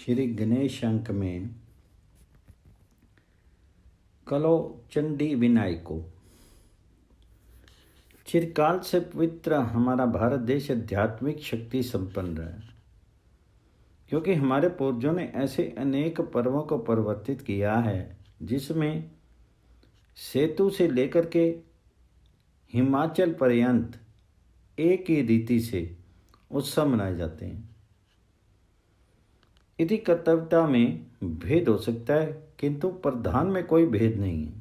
श्री गणेश अंक में कलो चंडी विनायको। चिरकाल से पवित्र हमारा भारत देश आध्यात्मिक शक्ति संपन्न रहा है, क्योंकि हमारे पूर्वजों ने ऐसे अनेक पर्वों को परिवर्तित किया है जिसमें सेतु से लेकर के हिमाचल पर्यंत एक ही रीति से उत्सव मनाए जाते हैं। इति कर्तव्यता में भेद हो सकता है, किंतु प्रधान में कोई भेद नहीं है।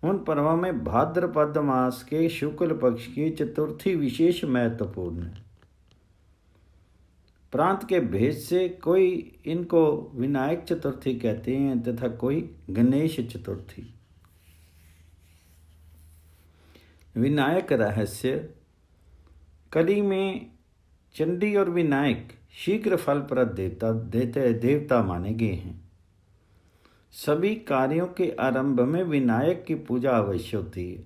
उन पर्वों में भाद्रपद मास के शुक्ल पक्ष की चतुर्थी विशेष महत्वपूर्ण है। प्रांत के भेद से कोई इनको विनायक चतुर्थी कहते हैं तथा कोई गणेश चतुर्थी। विनायक रहस्य। कली में चंडी और विनायक शीघ्र फलप्रद देवता माने गए हैं। सभी कार्यों के आरंभ में विनायक की पूजा अवश्य होती है।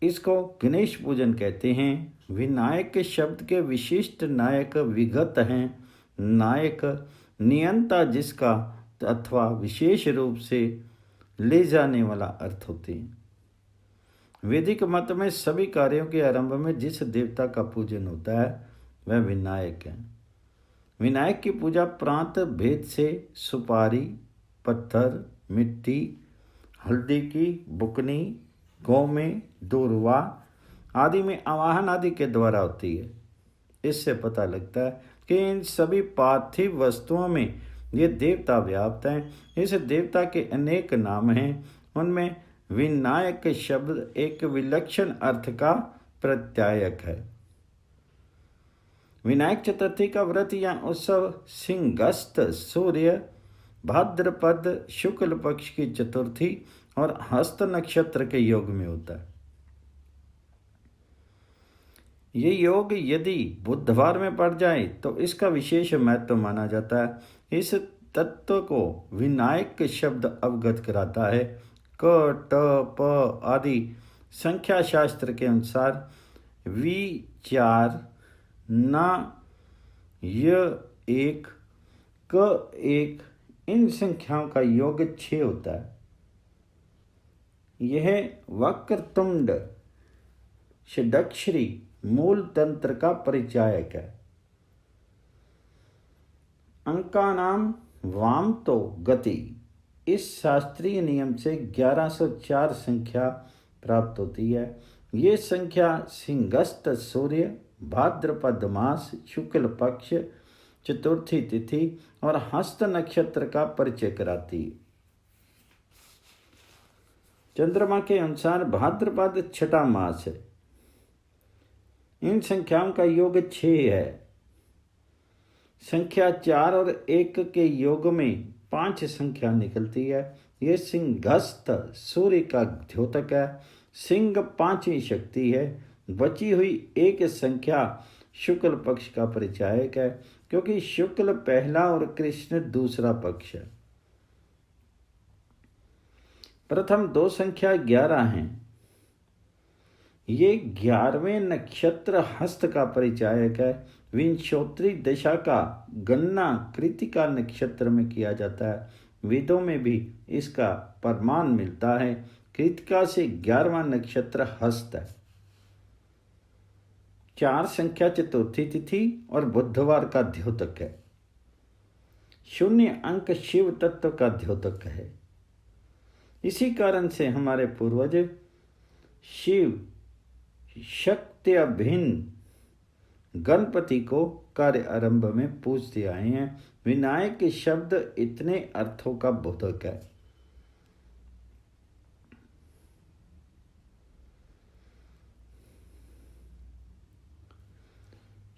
इसको गणेश पूजन कहते हैं। विनायक के शब्द के विशिष्ट नायक विगत हैं। नायक नियंता जिसका अथवा विशेष रूप से ले जाने वाला अर्थ होते हैं। वैदिक मत में सभी कार्यों के आरंभ में जिस देवता का पूजन होता है वह विनायक है। विनायक की पूजा प्रांत भेद से सुपारी, पत्थर, मिट्टी, हल्दी की बुकनी, गौमें, दूर्वा आदि में आवाहन आदि के द्वारा होती है। इससे पता लगता है कि इन सभी पार्थिव वस्तुओं में ये देवता व्याप्त हैं। इस देवता के अनेक नाम हैं। उनमें विनायक शब्द एक विलक्षण अर्थ का प्रत्यायक है। विनायक चतुर्थी का व्रत या उत्सव सिंहस्थ सूर्य, भाद्रपद शुक्ल पक्ष की चतुर्थी और हस्त नक्षत्र के योग में होता है। ये योग यदि बुधवार में पड़ जाए तो इसका विशेष महत्व माना जाता है। इस तत्व को विनायक शब्द अवगत कराता है। क, ट, प आदि संख्या शास्त्र के अनुसार वि4 न, य 1, क 1 इन संख्याओं का योग 6 होता है। यह वक्रतुंड षडक्षरी मूल तंत्र का परिचायक है। अंकानाम वाम तो गति इस शास्त्रीय नियम से 1104 संख्या प्राप्त होती है। ये संख्या सिंहस्थ सूर्य, भाद्रपद मास, शुक्ल पक्ष, चतुर्थी तिथि और हस्त नक्षत्र का परिचय कराती है। चंद्रमा के अनुसार भाद्रपद छठा मास है। इन संख्याओं का योग 6 है। संख्या 4 और 1 के योग में 5 संख्या निकलती है। यह सिंहस्थ सूर्य का द्योतक है। सिंह 5वीं शक्ति है। बची हुई एक संख्या शुक्ल पक्ष का परिचायक है, क्योंकि शुक्ल पहला और कृष्ण दूसरा पक्ष है। प्रथम 2 संख्या 11 हैं। ये 11वें नक्षत्र हस्त का परिचायक है। विंशोत्तरी दशा का गणना कृतिका नक्षत्र में किया जाता है। वेदों में भी इसका प्रमाण मिलता है। कृतिका से 11वां नक्षत्र हस्त है। 4 संख्या चतुर्थी तिथि और बुधवार का द्योतक है। 0 अंक शिव तत्व का द्योतक है। इसी कारण से हमारे पूर्वज शिव शक्ति अभिन्न गणपति को कार्य आरंभ में पूजते आए हैं। विनायक शब्द इतने अर्थों का बोधक है।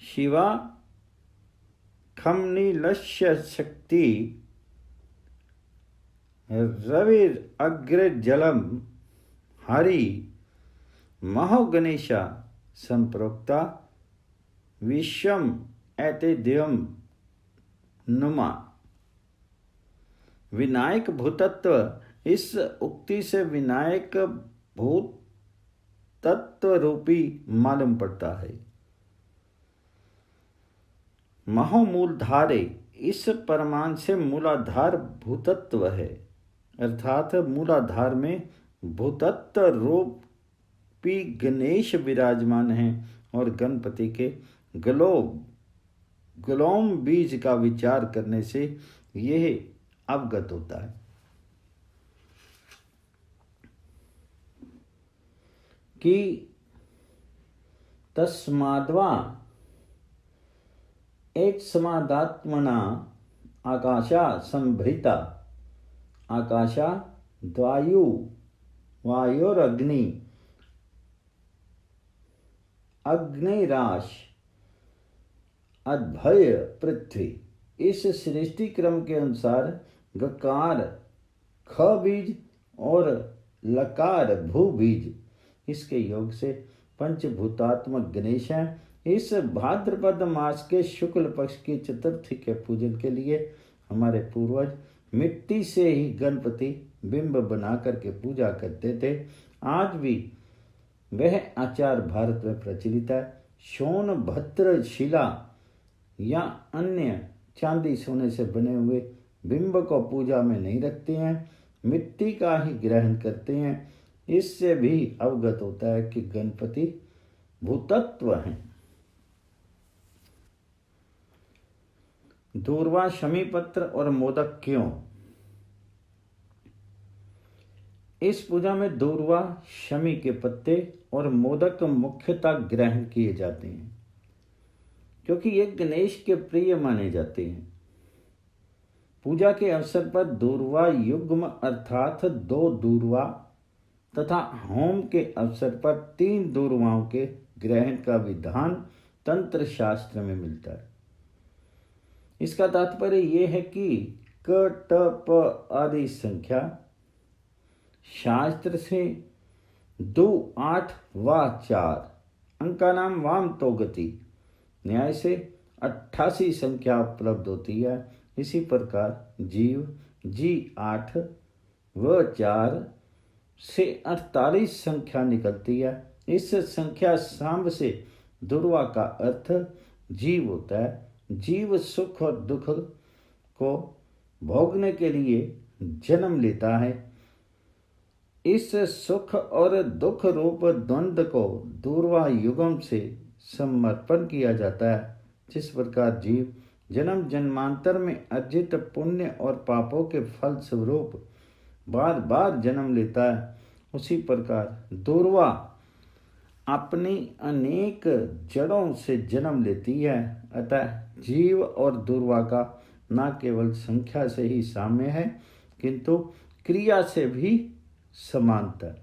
शिवा खमनीलस्य शक्ति रविर अग्रजलम हरि महो गणेशा संप्रोक्ता विश्वम ऐतेद्यम नुमा। विनायक भूतत्व। इस उक्ति से विनायक भूत तत्व रूपी मालूम पड़ता है। महोमूलधारे, इस परमान से मूलाधार भूतत्व है, अर्थात मूलाधार में भूतत्व रूपी गणेश विराजमान हैं और गणपति के ग्लोम बीज का विचार करने से यह अवगत होता है कि तस्माद्वा एक समादात्मना आकाशा संभृता, आकाशा द्वायु वायुरग्नि अग्निराश अद्भय पृथ्वी, इस सृष्टि क्रम के अनुसार गकार ख बीज और लकार भू बीज, इसके योग से पंचभूतात्मक गणेश हैं। इस भाद्रपद मास के शुक्ल पक्ष की चतुर्थी के पूजन के लिए हमारे पूर्वज मिट्टी से ही गणपति बिंब बना करके पूजा करते थे। आज भी वह आचार भारत में प्रचलित है। सोनभद्र शिला या अन्य चांदी सोने से बने हुए बिंब को पूजा में नहीं रखते हैं, मिट्टी का ही ग्रहण करते हैं। इससे भी अवगत होता है कि गणपति भूतत्व हैं। दूर्वा, शमी पत्र और मोदक क्यों? इस पूजा में दूर्वा, शमी के पत्ते और मोदक मुख्यतः ग्रहण किए जाते हैं क्योंकि ये गणेश के प्रिय माने जाते हैं। पूजा के अवसर पर दूर्वा युग्म अर्थात 2 दूर्वा तथा होम के अवसर पर 3 दूर्वाओं के ग्रहण का विधान तंत्र शास्त्र में मिलता है। इसका तात्पर्य यह है कि क, ट, प आदि संख्या शास्त्र से 2, 8 व 4 अंका नाम वाम तो गति न्याय से 88 संख्या उपलब्ध होती है। इसी प्रकार जीव जी 8 व 4 से 48 संख्या निकलती है। इस संख्या सांब से दुर्वा का अर्थ जीव होता है। जीव सुख और दुख को भोगने के लिए जन्म लेता है। इस सुख और दुख रूप द्वंद्व को दूर्वा युगम से समर्पण किया जाता है। जिस प्रकार जीव जन्म जन्मांतर में अर्जित पुण्य और पापों के फल स्वरूप बार बार जन्म लेता है, उसी प्रकार दूर्वा अपनी अनेक जड़ों से जन्म लेती है। अतः जीव और दूर्वा का न केवल संख्या से ही साम्य है किंतु क्रिया से भी समांतर।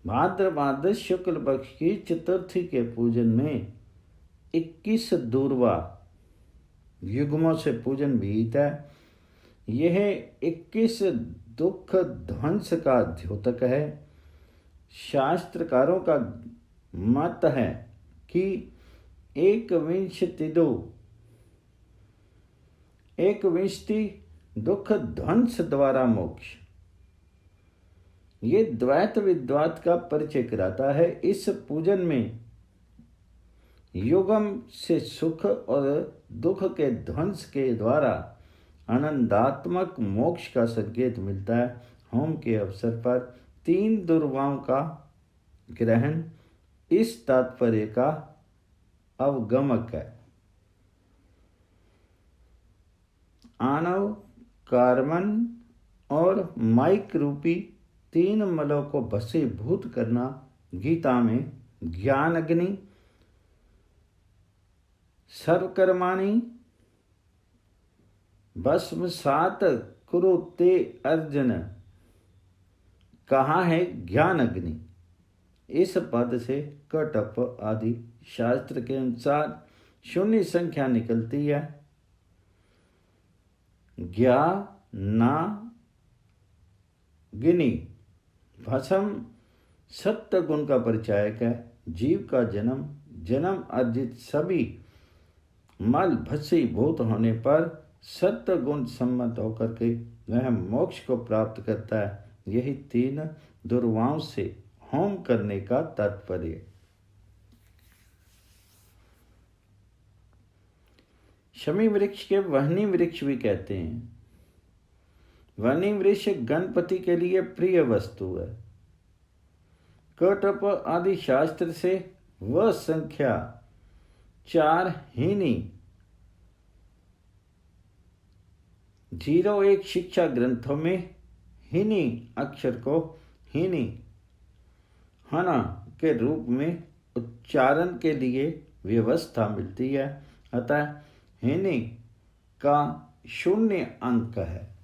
भाद्रपद शुक्ल पक्ष की चतुर्थी के पूजन में 21 दूर्वा युग्मों से पूजन विहित है। यह 21 दुख ध्वंस का द्योतक है। शास्त्रकारों का मत है कि 21 दुख ध्वंस द्वारा मोक्ष, ये द्वैत विद्वात का परिचय कराता है। इस पूजन में युगम से सुख और दुख के ध्वंस के द्वारा आनंदात्मक मोक्ष का संकेत मिलता है। होम के अवसर पर 3 दुर्वाओं का ग्रहण इस तात्पर्य का अवगमक है। आणव, कार्बन और माइक रूपी 3 मलों को भस्मीभूत करना गीता में ज्ञान अग्नि, सर्वकर्माणि भस्मसात कुरुते अर्जुन कहा है ज्ञान अग्नि। इस पद से कटप आदि शास्त्र के अनुसार 0 संख्या निकलती है। ज्ञा ना गिनी भस्म सत्य गुण का परिचायक है। जीव का जन्म अर्जित सभी मल भस्मीभूत होने पर सत्य गुण सम्मत होकर के वह मोक्ष को प्राप्त करता है। यही 3 दुर्वाओं से होम करने का तात्पर्य। शमी वृक्ष के वहनी वृक्ष भी कहते हैं। वहनी वृक्ष गणपति के लिए प्रिय वस्तु है। कटप आदि शास्त्र से वह संख्या 4 हीनी 01 शिक्षा ग्रंथों में हीनी अक्षर को हीनी हना के रूप में उच्चारण के लिए व्यवस्था मिलती है। अतः हीनी का 0 अंक है।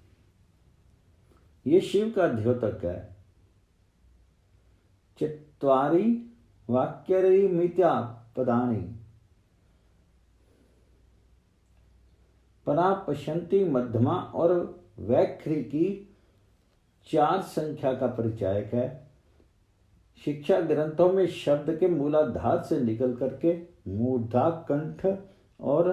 ये शिव का द्योतक है। चत्वारि वाक्यरी मित्या पदानी परा पशंति मध्यमा और वैखरी की 4 संख्या का परिचायक है। शिक्षा ग्रंथों में शब्द के मूलाधार से निकल करके मूर्धा कंठ और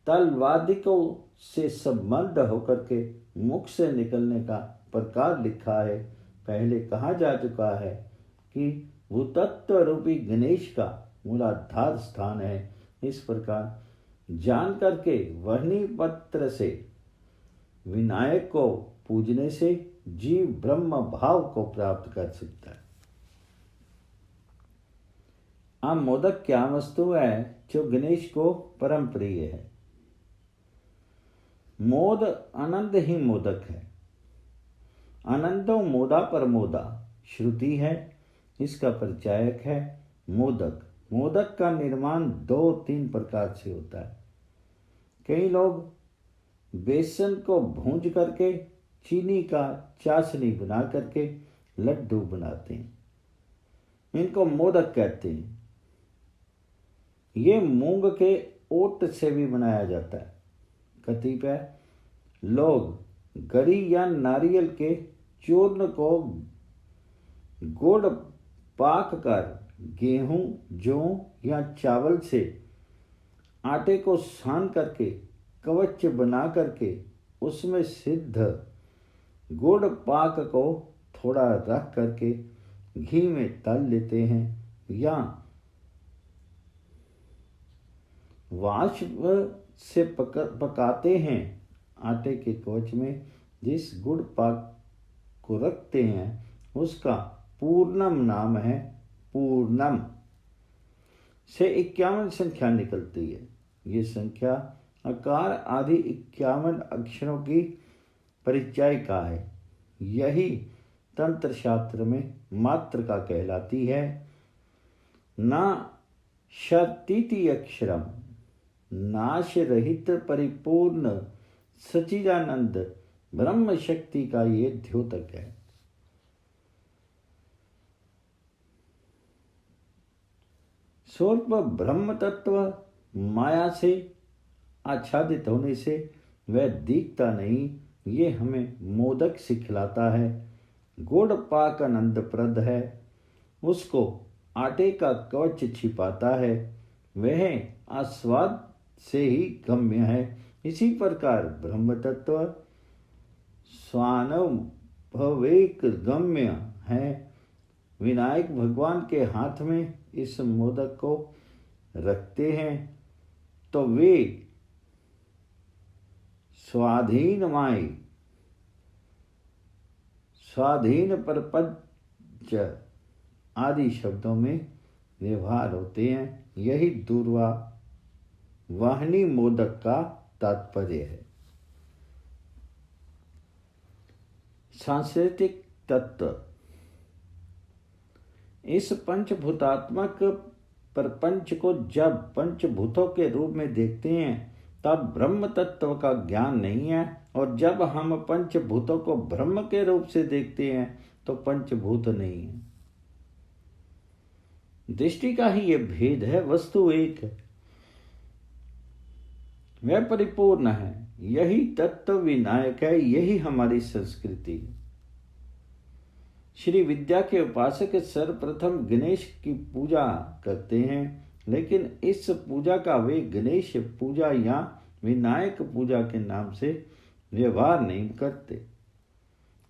तलवादिकों से संबंध होकर के मुख से निकलने का प्रकार लिखा है। पहले कहा जा चुका है कि भूतत्व रूपी गणेश का मूलाधार स्थान है। इस प्रकार जान करके वहनी पत्र से विनायक को पूजने से जीव ब्रह्म भाव को प्राप्त कर सकता है। अब मोदक क्या वस्तु है जो गणेश को परम प्रिय है? मोद आनंद ही मोदक है। आनंदो मोदा परमोदा श्रुति है। इसका परिचायक है मोदक। मोदक का निर्माण 2-3 प्रकार से होता है। कई लोग बेसन को भूंज करके चीनी का चाशनी बना करके लड्डू बनाते हैं। इनको मोदक कहते हैं। ये मूंग के ओट से भी बनाया जाता है। कतिपय लोग गरी या नारियल के चूर्ण को गुड़ पाक कर गेहूं, जौ या चावल से आटे को सान करके कवच बना करके उसमें सिद्ध गुड़ पाक को थोड़ा रख करके घी में तल लेते हैं या वाष्प से पकाते हैं। आटे के कवच में जिस गुड़ पाक को रखते हैं उसका पूर्णम नाम है। पूर्णम से 51 संख्या निकलती है। ये संख्या आकार आदि 51 अक्षरों की परिचायिका है। यही तंत्र शास्त्र में मात्र का कहलाती है। ना शतीति अक्षरम नाश रहित परिपूर्ण सच्चिदानंद ब्रह्म शक्ति का ये द्योतक है। स्वरूप ब्रह्म तत्व माया से आच्छादित होने से वह दिखता नहीं। ये हमें मोदक सिखलाता है। गुड़ पाक आनंदप्रद है। उसको आटे का कवच छिपाता है। वह आस्वाद से ही गम्य है। इसी प्रकार ब्रह्म तत्व स्वानुभवेक गम्य है। विनायक भगवान के हाथ में इस मोदक को रखते हैं तो वे स्वाधीनमाय स्वाधीन प्रपंच आदि शब्दों में व्यवहार होते हैं। यही दूर्वा वाहनी मोदक का तात्पर्य है। सांस्कृतिक तत्व। इस पंचभूतात्मक प्रपंच को जब पंचभूतों के रूप में देखते हैं तब ब्रह्म तत्व का ज्ञान नहीं है, और जब हम पंचभूतों को ब्रह्म के रूप से देखते हैं तो पंचभूत नहीं है। दृष्टि का ही ये भेद है। वस्तु एक है, वह परिपूर्ण है। यही तत्व विनायक है। यही हमारी संस्कृति है। श्री विद्या के उपासक सर्वप्रथम गणेश की पूजा करते हैं, लेकिन इस पूजा का वे गणेश पूजा या विनायक पूजा के नाम से व्यवहार नहीं करते,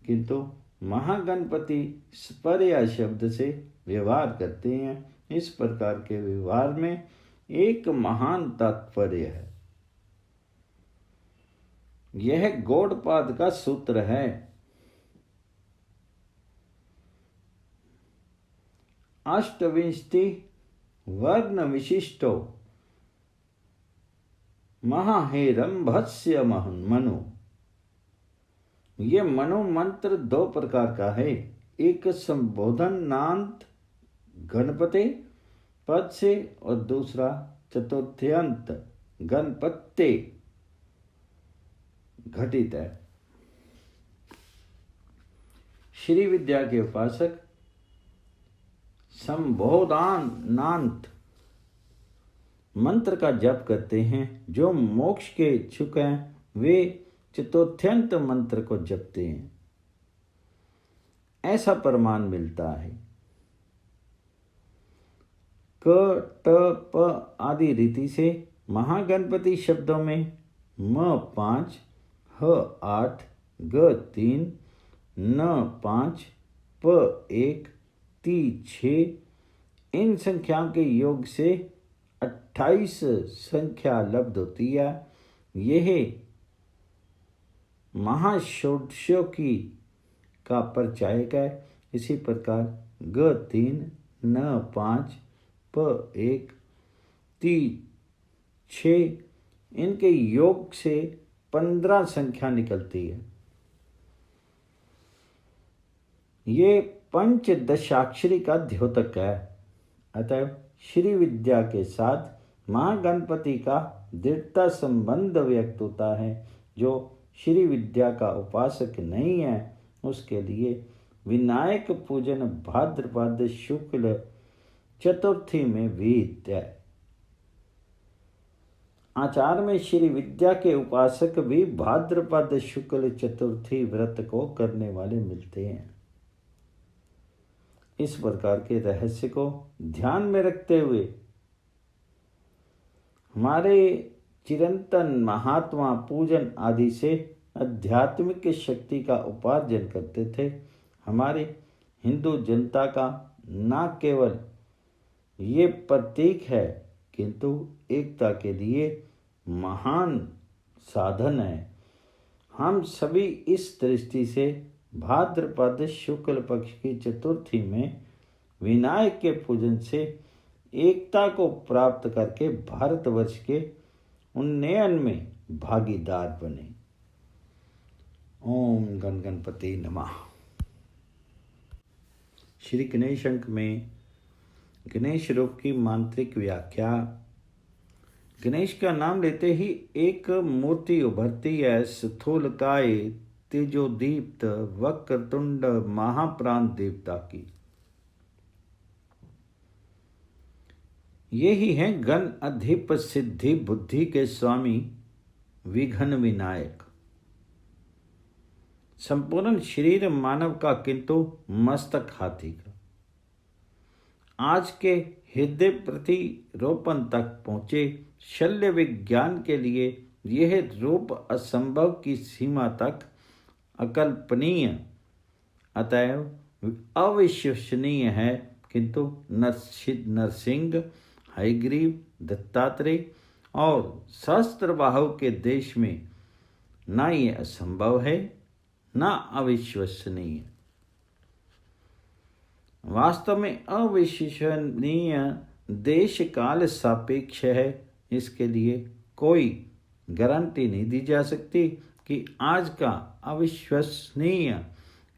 किंतु महागणपति स्पर्या शब्द से व्यवहार करते हैं। इस प्रकार के व्यवहार में एक महान तात्पर्य है। यह गौड़पाद का सूत्र है। अष्टविंशति वर्ण विशिष्टो महाहेरंभस्य मनु। ये मनु मंत्र दो प्रकार का है। एक संबोधन नांत गणपते पद से और दूसरा चतुर्थ्यंत गणपत्ते घटित है। श्री विद्या के उपासक संबोधानांत मंत्र का जप करते हैं। जो मोक्ष के इच्छुक हैं वे चतुर्थ्यंत मंत्र को जपते हैं, ऐसा प्रमाण मिलता है। क ट प आदि रीति से महागणपति शब्दों में म 5, ह 8, ग 3, न 5, प 1, ती 6 इन संख्याओं के योग से 28 संख्या लब्ध होती है। यह महाषोडशों की का परिचायक है। इसी प्रकार ग 3, न 5, प 1, ती 6 इनके योग से 15 संख्या निकलती है। ये पंचदशाक्षरी का द्योतक है। अतः श्री विद्या के साथ महागणपति का दृढ़ता संबंध व्यक्त होता है। जो श्री विद्या का उपासक नहीं है उसके लिए विनायक पूजन भाद्रपद शुक्ल चतुर्थी में विहित है। आचार में श्री विद्या के उपासक भी भाद्रपद शुक्ल चतुर्थी व्रत को करने वाले मिलते हैं। इस प्रकार के रहस्य को ध्यान में रखते हुए हमारे चिरंतन महात्मा पूजन आदि से आध्यात्मिक शक्ति का उपार्जन करते थे। हमारे हिंदू जनता का न केवल ये प्रतीक है किंतु एकता के लिए महान साधन है। हम सभी इस दृष्टि से भाद्रपद शुक्ल पक्ष की चतुर्थी में विनायक के पूजन से एकता को प्राप्त करके भारतवर्ष के उन्नयन में भागीदार बने। ओम गण गणपति नमः। श्री गणेश अंक में गणेश रूप की मांत्रिक व्याख्या। गणेश का नाम लेते ही एक मूर्ति उभरती है, स्थूलकाय तेजोदीप्त वक्रतुंड महाप्राण देवता की। यही है गण अधिप सिद्धि बुद्धि के स्वामी विघ्न विनायक। संपूर्ण शरीर मानव का किंतु मस्तक हाथी का। आज के हृदय प्रतिरोपण तक पहुंचे शल्य विज्ञान के लिए यह रूप असंभव की सीमा तक अकल्पनीय अतएव अविश्वसनीय है। किंतु नरसिंह, हयग्रीव, दत्तात्रेय और सहस्त्रबाहु के देश में न ये असंभव है न अविश्वसनीय। वास्तव में अविश्वसनीय देश काल सापेक्ष है। इसके लिए कोई गारंटी नहीं दी जा सकती कि आज का अविश्वसनीय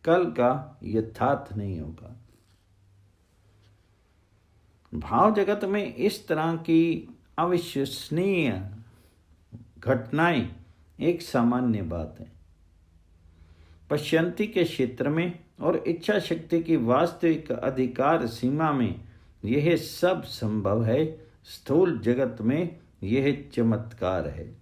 कल का यथार्थ नहीं होगा। भाव जगत में इस तरह की अविश्वसनीय घटनाएं एक सामान्य बात है। पश्यंती के क्षेत्र में और इच्छा शक्ति की वास्तविक अधिकार सीमा में यह सब संभव है। स्थूल जगत में यह चमत्कार है।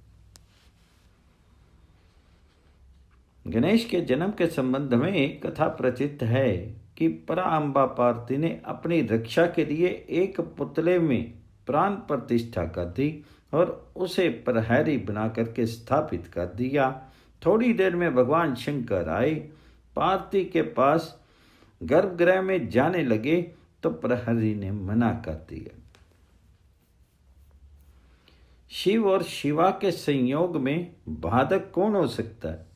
गणेश के जन्म के संबंध में एक कथा प्रचलित है कि पराअंबा पार्वती ने अपनी रक्षा के लिए एक पुतले में प्राण प्रतिष्ठा कर दी और उसे प्रहरी बना करके स्थापित कर दिया। थोड़ी देर में भगवान शंकर आए, पार्वती के पास गर्भगृह में जाने लगे तो प्रहरी ने मना कर दिया। शिव और शिवा के संयोग में बाधक कौन हो सकता है?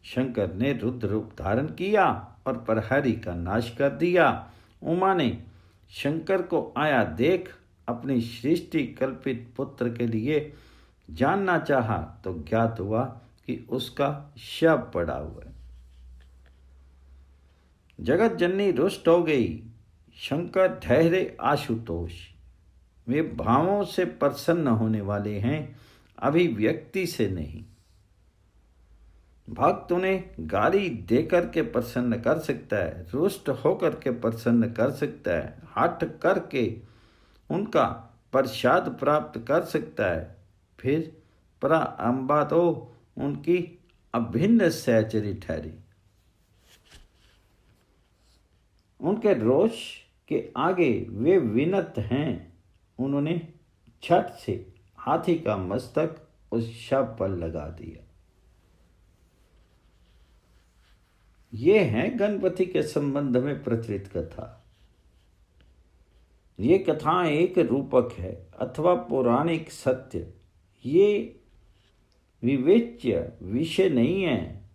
शंकर ने रुद्र रूप धारण किया और प्रहरी का नाश कर दिया। उमा ने शंकर को आया देख अपनी सृष्टि कल्पित पुत्र के लिए जानना चाहा तो ज्ञात हुआ कि उसका शव पड़ा हुआ है। जगत जननी रुष्ट हो गई। शंकर ठहरे आशुतोष। वे भावों से प्रसन्न होने वाले हैं, अभिव्यक्ति से नहीं। भक्त उन्हें गाली देकर के प्रसन्न कर सकता है, रुष्ट होकर के प्रसन्न कर सकता है, हठ करके उनका प्रसाद प्राप्त कर सकता है। फिर परा अम्बा तो उनकी अभिन्न सहचरी ठहरी। उनके रोष के आगे वे विनत हैं। उन्होंने छठ से हाथी का मस्तक उस शव पर लगा दिया। ये है गणपति के संबंध में प्रचलित कथा। ये कथा एक रूपक है अथवा पौराणिक सत्य। ये विवेच्य विषय नहीं है।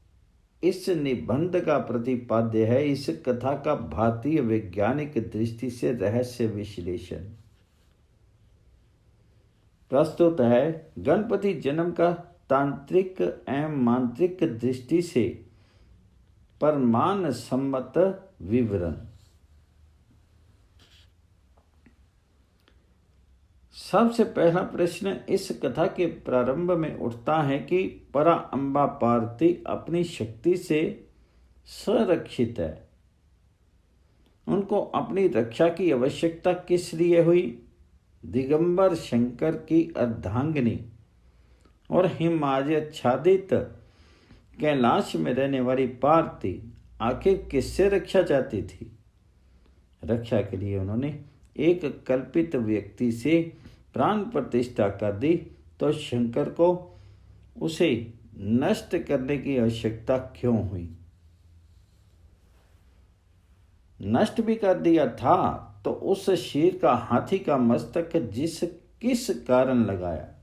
इस निबंध का प्रतिपाद्य है इस कथा का भारतीय वैज्ञानिक दृष्टि से रहस्य विश्लेषण। प्रस्तुत है गणपति जन्म का तांत्रिक एवं मांत्रिक दृष्टि से प्रमाण सम्मत विवरण। सबसे पहला प्रश्न इस कथा के प्रारंभ में उठता है कि परा अम्बा पार्वती अपनी शक्ति से संरक्षित है। उनको अपनी रक्षा की आवश्यकता किस लिए हुई? दिगंबर शंकर की अर्धांगिनी और हिमालयाच्छादित कैलाश में रहने वाली पार्वती आखिर किससे रक्षा चाहती थी? रक्षा के लिए उन्होंने एक कल्पित व्यक्ति से प्राण प्रतिष्ठा कर दी, तो शंकर को उसे नष्ट करने की आवश्यकता क्यों हुई? नष्ट भी कर दिया था तो उस शेर का हाथी का मस्तक किस कारण लगाया?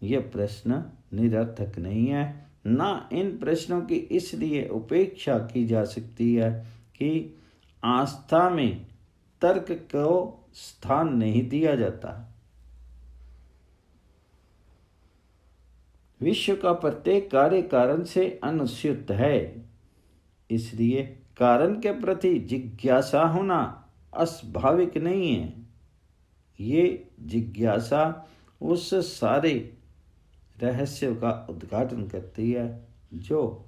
यह प्रश्न निरर्थक नहीं है। ना इन प्रश्नों की इसलिए उपेक्षा की जा सकती है कि आस्था में तर्क को स्थान नहीं दिया जाता। विश्व का प्रत्येक कार्य कारण से अनुस्यूत है, इसलिए कारण के प्रति जिज्ञासा होना अस्वाभाविक नहीं है। ये जिज्ञासा उस सारे रहस्य का उद्घाटन करती है जो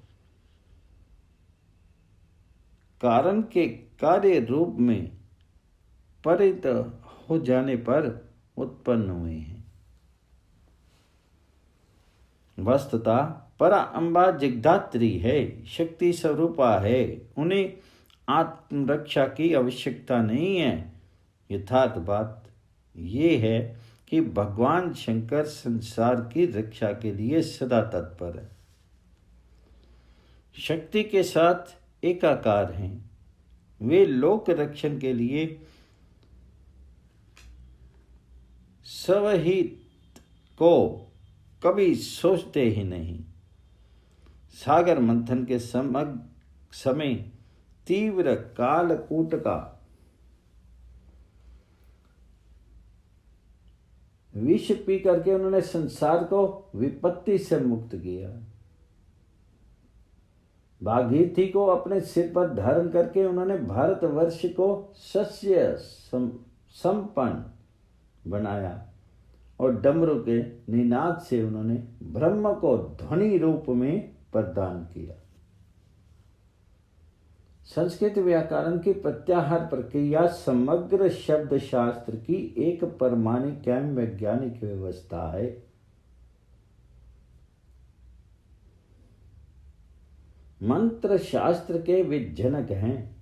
कारण के कार्य रूप में परित हो जाने पर उत्पन्न हुए हैं। वस्तुतः परा अम्बा जगदात्री है, शक्ति स्वरूपा है। उन्हें आत्मरक्षा की आवश्यकता नहीं है। यथार्थ बात यह है कि भगवान शंकर संसार की रक्षा के लिए सदा तत्पर है, शक्ति के साथ एकाकार हैं। वे लोक रक्षण के लिए स्वहित को कभी सोचते ही नहीं। सागर मंथन के समय तीव्र कालकूट का विष पी करके उन्होंने संसार को विपत्ति से मुक्त किया। भागीरथी को अपने सिर पर धारण करके उन्होंने भारतवर्ष को सस्य संपन्न बनाया और डमरू के निनाद से उन्होंने ब्रह्म को ध्वनि रूप में प्रदान किया। संस्कृत व्याकरण की प्रत्याहार प्रक्रिया समग्र शब्द शास्त्र की एक प्रमाणिक एवं वैज्ञानिक व्यवस्था है। मंत्र शास्त्र के वे जनक हैं।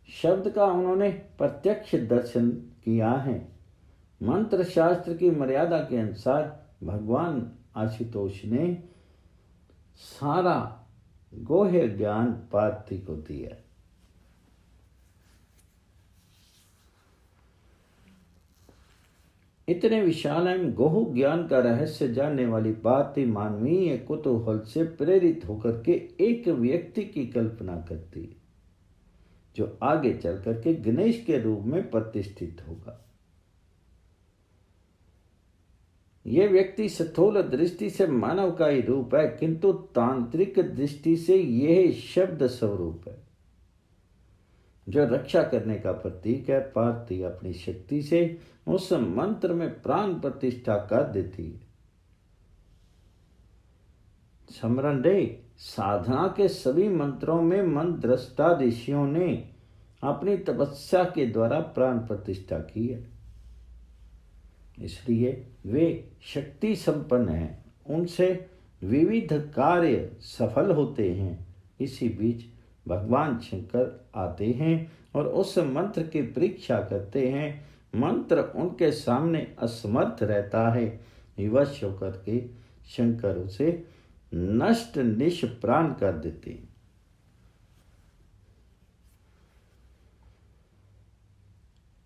शब्द का उन्होंने प्रत्यक्ष दर्शन किया है। मंत्र शास्त्र की मर्यादा के अनुसार भगवान आशुतोष ने सारा गोह्य ज्ञान पार्वती को दिया। इतने विशाल एवं गहन ज्ञान का रहस्य जानने वाली बात ही मानवीय कुतूहल से प्रेरित होकर के एक व्यक्ति की कल्पना करती है, जो आगे चल करके गणेश के रूप में प्रतिष्ठित होगा। यह व्यक्ति स्थूल दृष्टि से मानव का ही रूप है, किंतु तांत्रिक दृष्टि से यह शब्द स्वरूप है, जो रक्षा करने का प्रतीक है। पार्वती अपनी शक्ति से उस मंत्र में प्राण प्रतिष्ठा कर देती है। स्मरण रहे, साधना के सभी मंत्रों में मंत्र दृष्टा ऋषियों ने अपनी तपस्या के द्वारा प्राण प्रतिष्ठा की है, इसलिए वे शक्ति संपन्न हैं, उनसे विविध कार्य सफल होते हैं। इसी बीच भगवान शंकर आते हैं और उस मंत्र की परीक्षा करते हैं। मंत्र उनके सामने असमर्थ रहता है। विवश होकर के शंकर उसे नष्ट निष्प्राण कर देते हैं।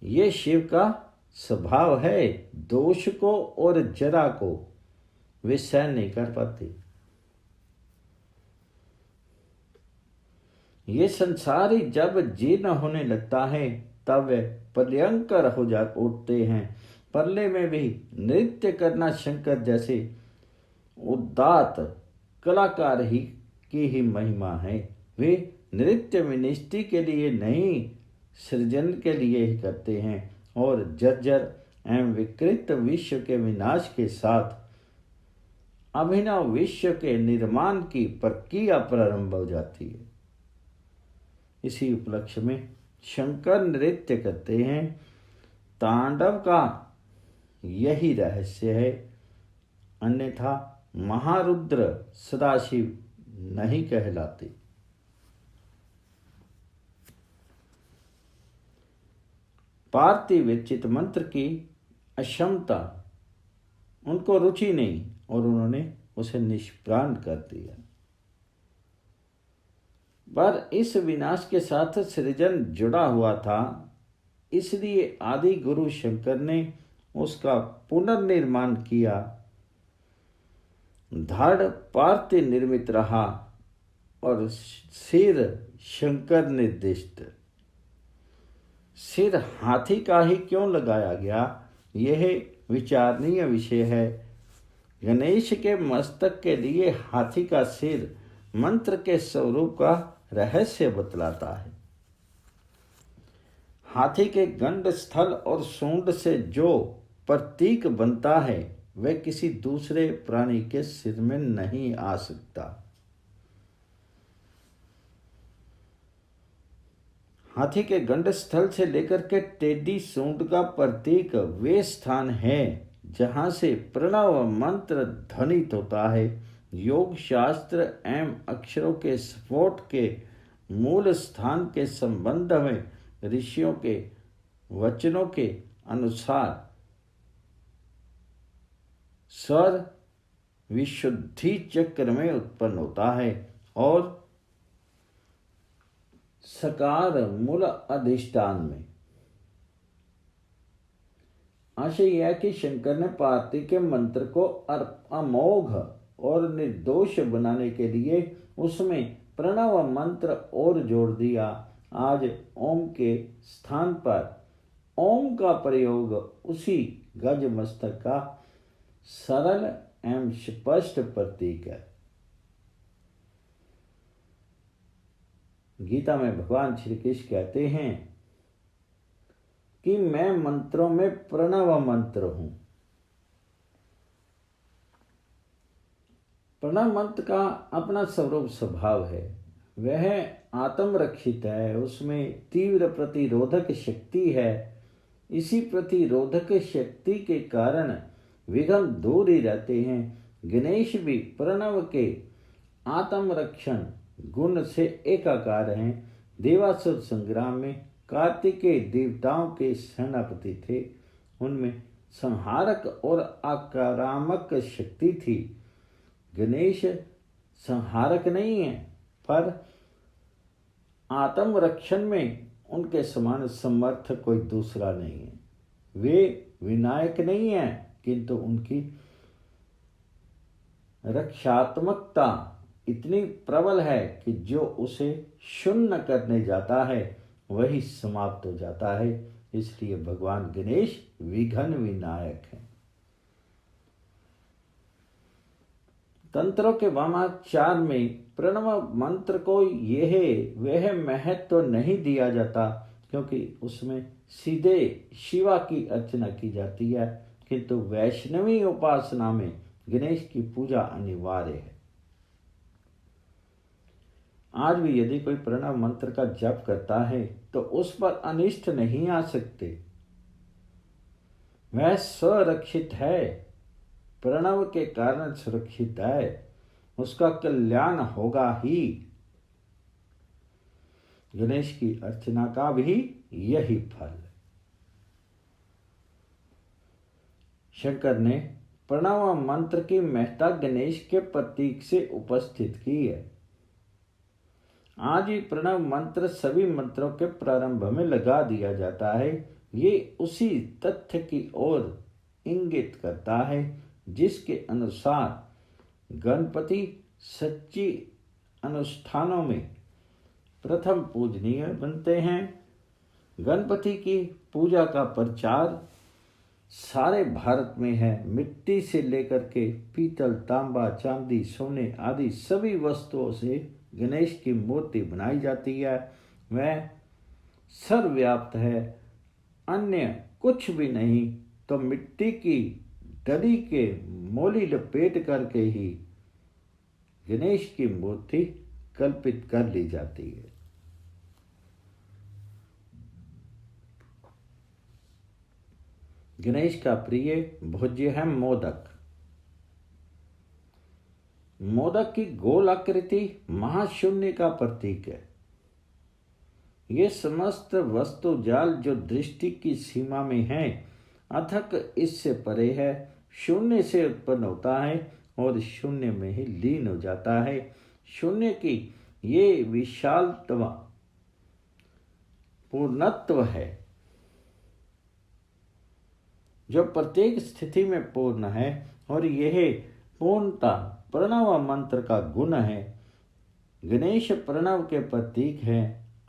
ये शिव का स्वभाव है, दोष को और जरा को वे सहन नहीं कर पाते। ये संसारी जब जीर्ण होने लगता है तब वे प्रलयंकर हो जा उठते हैं। प्रलय में भी नृत्य करना शंकर जैसे उदात्त कलाकार ही की ही महिमा है। वे नृत्य विनिष्टि के लिए नहीं, सृजन के लिए ही करते हैं और जर्जर एवं विकृत विश्व के विनाश के साथ अभिनव विश्व के निर्माण की प्रक्रिया प्रारंभ हो जाती है। इसी उपलक्ष्य में शंकर नृत्य करते हैं। तांडव का यही रहस्य है, अन्यथा महारुद्र सदाशिव नहीं कहलाते। पार्थिव चित मंत्र की अक्षमता उनको रुचि नहीं और उन्होंने उसे निष्प्राण कर दिया। पर इस विनाश के साथ सृजन जुड़ा हुआ था, इसलिए आदि गुरु शंकर ने उसका पुनर्निर्माण किया। धड़ पार्थ निर्मित रहा और सिर शंकर निर्दिष्ट। सिर हाथी का ही क्यों लगाया गया, यह विचारणीय विषय है। गणेश के मस्तक के लिए हाथी का सिर मंत्र के स्वरूप का रहस्य बतलाता है। हाथी के गंड स्थल और सूंड से जो प्रतीक बनता है वह किसी दूसरे प्राणी के सिर में नहीं आ सकता। हाथी के गंड स्थल से लेकर के टेढ़ी सूंड का प्रतीक वे स्थान है जहां से प्रणव मंत्र ध्वनित होता है। योग शास्त्र एवं अक्षरों के स्फोट के मूल स्थान के संबंध में ऋषियों के वचनों के अनुसार स्वर विशुद्धि चक्र में उत्पन्न होता है और सकार मूल अधिष्ठान में। आशय यह कि शंकर ने पार्वती के मंत्र को अमोघ और निर्दोष बनाने के लिए उसमें प्रणव मंत्र और जोड़ दिया। आज ओम के स्थान पर ओम का प्रयोग उसी गज मस्तक का सरल एवं स्पष्ट प्रतीक है। गीता में भगवान श्री कृष्ण कहते हैं कि मैं मंत्रों में प्रणव मंत्र हूं। प्रणव मंत्र का अपना स्वरूप स्वभाव है, वह आत्मरक्षित है, उसमें तीव्र प्रतिरोधक शक्ति है। इसी प्रतिरोधक शक्ति के कारण विघ्न दूर ही रहते हैं। गणेश भी प्रणव के आत्मरक्षण गुण से एकाकार हैं। देवासुर संग्राम में कार्तिकेय देवताओं के सेनापति थे, उनमें संहारक और आक्रामक शक्ति थी। गणेश संहारक नहीं है, पर आत्मरक्षण में उनके समान समर्थ कोई दूसरा नहीं है। वे विनायक नहीं है, किंतु उनकी रक्षात्मकता इतनी प्रबल है कि जो उसे शून्य करने जाता है वही समाप्त हो जाता है। इसलिए भगवान गणेश विघ्न विनायक हैं। तंत्रों के वामाचार में प्रणव मंत्र को यह वह महत्व नहीं दिया जाता, क्योंकि उसमें सीधे शिवा की अर्चना की जाती है, किंतु वैष्णवी उपासना में गणेश की पूजा अनिवार्य है। आज भी यदि कोई प्रणव मंत्र का जप करता है तो उस पर अनिष्ट नहीं आ सकते। वह स्वरक्षित है, प्रणव के कारण सुरक्षित है, उसका कल्याण होगा ही। गणेश की अर्चना का भी यही फल है। शंकर ने प्रणव मंत्र की महत्ता गणेश के प्रतीक से उपस्थित की है। आज भी प्रणव मंत्र सभी मंत्रों के प्रारंभ में लगा दिया जाता है। ये उसी तथ्य की ओर इंगित करता है जिसके अनुसार गणपति सच्ची अनुष्ठानों में प्रथम पूजनीय बनते हैं। गणपति की पूजा का प्रचार सारे भारत में है। मिट्टी से लेकर के पीतल, तांबा, चांदी, सोने आदि सभी वस्तुओं से गणेश की मूर्ति बनाई जाती है। वह सर्वव्याप्त है, अन्य कुछ भी नहीं तो मिट्टी की डली के मोली लपेट करके ही गणेश की मूर्ति कल्पित कर ली जाती है। गणेश का प्रिय भोज्य है मोदक। मोदक की गोल आकृति महाशून्य का प्रतीक है। ये समस्त वस्तु जाल जो दृष्टि की सीमा में है, अथक इससे परे है, शून्य से उत्पन्न होता है और शून्य में ही लीन हो जाता है। शून्य की ये विशालतम पूर्णत्व है जो प्रत्येक स्थिति में पूर्ण है, और यह पूर्णता प्रणव मंत्र का गुण है। गणेश प्रणव के प्रतीक हैं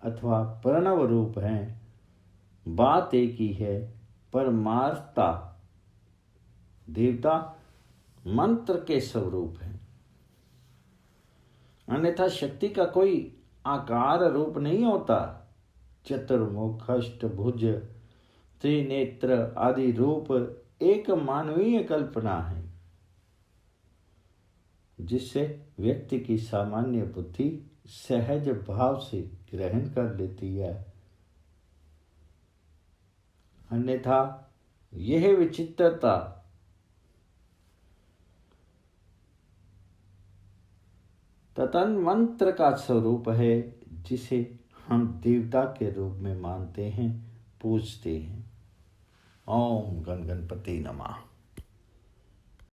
अथवा प्रणव रूप हैं। बात एक ही है, परमार्थता देवता मंत्र के स्वरूप है। अन्यथा शक्ति का कोई आकार रूप नहीं होता। चतुर्मुख, अष्टभुज, त्रिनेत्र आदि रूप एक मानवीय कल्पना है जिससे व्यक्ति की सामान्य बुद्धि सहज भाव से ग्रहण कर लेती है। अन्यथा यह विचित्रता तन्मंत्र का स्वरूप है जिसे हम देवता के रूप में मानते हैं, पूजते हैं। ओम गण गणपति नमः।